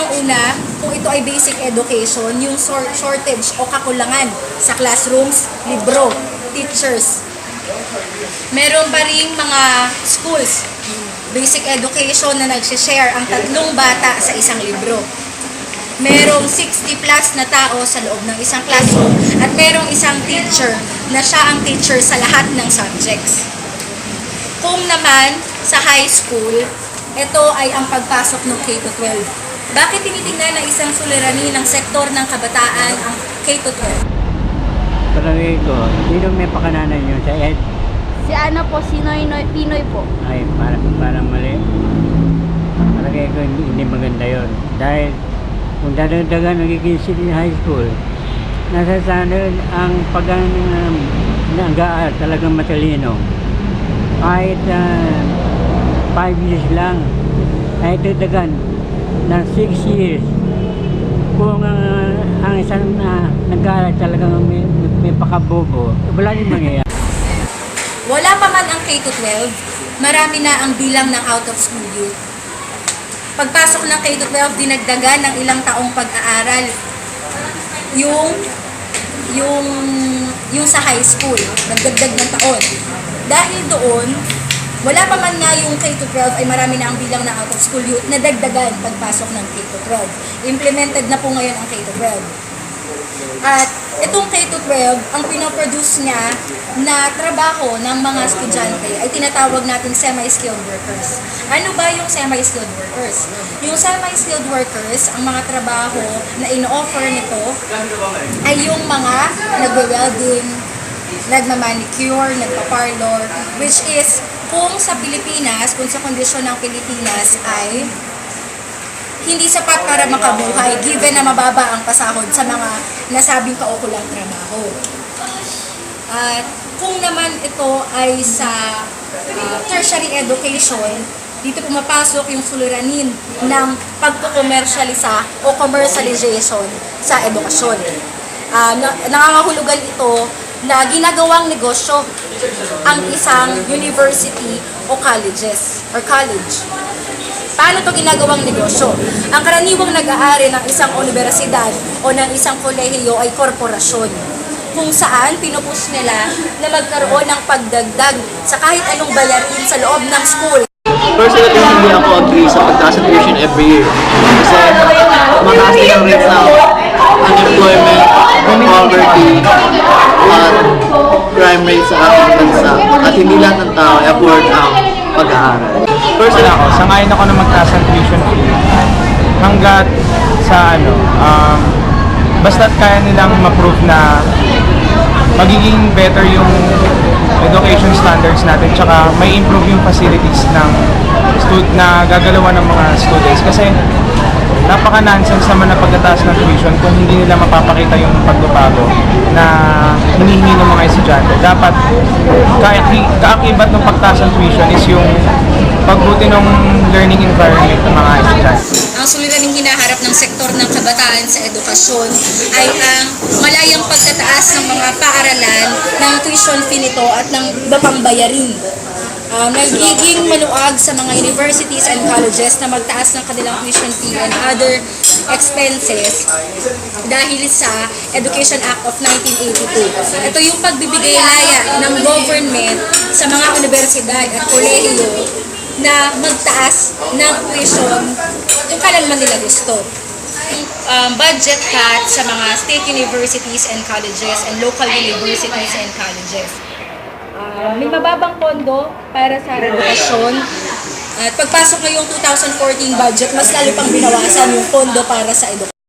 Unang-una, kung ito ay basic education, yung shortage o kakulangan sa classrooms, libro, teachers. Meron pa rin mga schools, basic education na nagsishare ang 3 bata sa isang libro. Merong 60 plus na tao sa loob ng isang classroom at merong isang teacher na siya ang teacher sa lahat ng subjects. Kung naman sa high school, ito ay ang pagpasok ng K-12. Bakit tinitingnan ng isang suliranin ng sektor ng kabataan ang K-12? Palagay ko, sino may pakananan nyo sa Ed? Si Pinoy po. Ay, parang mali. Palagay ko, hindi maganda yon. Dahil kung dadagdagan magiging senior high school, nasasanod ang pag-aaral talagang matalino. Kahit 5 years lang, ay dagdagan ng 6 years. Kung ang isang nag-aaral talagang may pakabobo, wala rin mangyayari. Wala pa man ang K-12, marami na ang bilang ng out-of-school youth. Pagpasok ng K-12, dinagdagan ng ilang taong pag-aaral yung sa high school, nagdagdag ng taon. Dahil doon, wala pa man nga yung K-12 ay marami na ang bilang ng out-of-school youth na dagdagan pagpasok ng K-12. Implemented na po ngayon ang K-12. At itong K-12, ang pinoproduce niya na trabaho ng mga estudyante ay tinatawag natin semi-skilled workers. Ano ba yung semi-skilled workers? Yung semi-skilled workers, ang mga trabaho na ino-offer nito ay yung mga nagwe-welding, nagmamanicure, nagpa-parlor, which is kung sa Pilipinas, kung sa kondisyon ng Pilipinas ay hindi sapat para makabuhay given na mababa ang pasahod sa mga nasabing kaukulang trabaho. At kung naman ito ay sa tertiary education, dito pumapasok yung suliranin ng pagkukomersyalisa o commercialization sa edukasyon. Nangangahulugan ito na ginagawang negosyo ang isang university o colleges or college. Paano ito ginagawang negosyo? Ang karaniwang nag-aari ng isang universidad o ng isang kolehiyo ay korporasyon, kung saan pinupush nila na magkaroon ng pagdagdag sa kahit anong bayarin sa loob ng school. Personally, hindi ako agree sa pagtaas ng tuition every year. Kasi mataas din ang rate ng unemployment, poverty, at crime rate sa ating bansa. At hindi lahat ng tao afford ang pag-aaral. Personally ako, sangayon ako na magtaas ng tuition fee hanggat sa basta't kaya nilang ma-prove na magiging better yung education standards natin, tsaka may improve yung facilities na gagalawan ng mga students. Kasi napaka-nonsense naman na pagtataas ng tuition kung hindi nila mapapakita yung pagbabago na hinihingi ng mga estudyante. Dapat kaakibat ng pagtaas ng tuition is yung pagbuti ng learning environment ng mga estudyante. Ang suliraning hinaharap ng sektor ng kabataan sa edukasyon ay ang malayang pagtataas ng mga paaralan ng tuition fee nito at ng iba pang bayarin. Nagiging maluag sa mga universities and colleges na magtaas ng kanilang tuition fee and other expenses dahil sa Education Act of 1982. Ito yung pagbibigay laya ng government sa mga universidad at kolehiyo na magtaas ng tuition kung kailan man nila gusto. Budget cut sa mga state universities and colleges and local universities and colleges. May mababang pondo para sa edukasyon. At pagpasok ngayong 2014 budget, mas lalo pang binawasan yung pondo para sa edukasyon.